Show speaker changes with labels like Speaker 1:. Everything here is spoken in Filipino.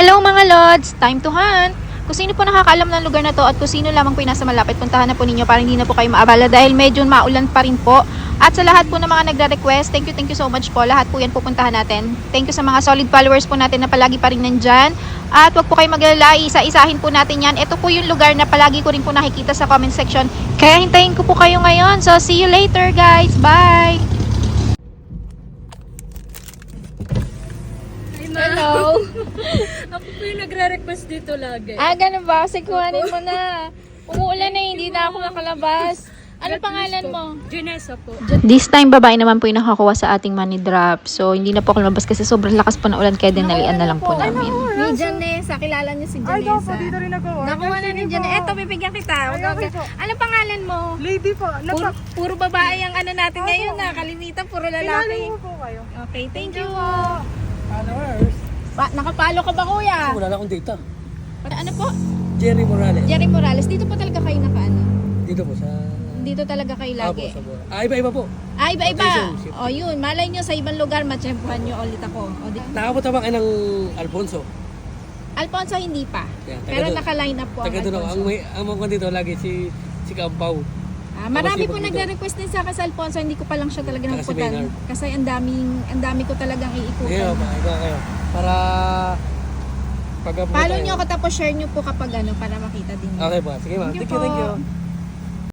Speaker 1: Hello mga Lods! Time to hunt! Kung sino po nakakaalam ng lugar na to at kung sino lamang po yung nasa malapit, puntahan na po ninyo para hindi na po kayo maabala dahil medyo maulan pa rin po. At sa lahat po ng mga nagre-request, thank you so much po. Lahat po yan pupuntahan natin. Thank you sa mga solid followers po natin na palagi pa rin nandyan. At wag po kayo mag-alala, isa-isahin po natin yan. Ito po yung lugar na palagi ko rin po nakikita sa comment section. Kaya hintayin ko po kayo ngayon. So see you later guys! Bye! Hello!
Speaker 2: Ako po yung nagre-request dito lagi.
Speaker 1: Ganun ba? Kasi kuhanin mo na. Umuulan na, hindi na ako nakalabas. Ano pangalan mo?
Speaker 2: Janessa po.
Speaker 1: This time, babae naman po yung nakakuha sa ating money drop. So, hindi na po ako lumabas kasi sobrang lakas po ng ulan kaya dinalian na lang po namin.
Speaker 3: Ni Janessa, kilala niyo si Janessa.
Speaker 4: Ay, daw po, dito rin ako.
Speaker 3: Nakuha na ni Janessa. Eto, bibigyan kita. Anong pangalan mo?
Speaker 4: Lady po.
Speaker 3: Puro babae ang ano natin ngayon na. Kalimitan, puro lalaki.
Speaker 4: Kilala mo po kayo.
Speaker 3: Okay, thank you.
Speaker 4: Followers.
Speaker 3: Nakapalo ka ba kuya?
Speaker 5: Wala na akong data.
Speaker 3: Ano po?
Speaker 5: Jerry Morales.
Speaker 3: Jerry Morales, dito po talaga kayo nakaano?
Speaker 5: Dito po sa...
Speaker 3: Dito talaga kayo lagi?
Speaker 5: Apo, sa Bora. Iba-iba po.
Speaker 3: Iba-iba.
Speaker 5: Location.
Speaker 3: O yun, malay nyo sa ibang lugar, matsyempuhan nyo ulit ako.
Speaker 5: Nakapot naman kayo ng Alfonso.
Speaker 3: Alfonso hindi pa.
Speaker 5: Yan,
Speaker 3: Pero naka-line up po ang
Speaker 5: Taga doon ako.
Speaker 3: Alfonso.
Speaker 5: Ang mga dito lagi si Kampaw.
Speaker 3: Marami po
Speaker 5: Tapos
Speaker 3: nagre-request din sa akin sa Alfonso, hindi ko pa lang siya talaga
Speaker 5: Saka si
Speaker 3: naputan.
Speaker 5: Maynard.
Speaker 3: Kasi ang dami ko talagang iikutan.
Speaker 5: Ngayon pa, ikaw kayo. Para...
Speaker 3: Follow nyo ako tapos share nyo po kapag ano para makita din.
Speaker 5: Okay po. Sige ma'am. Thank you.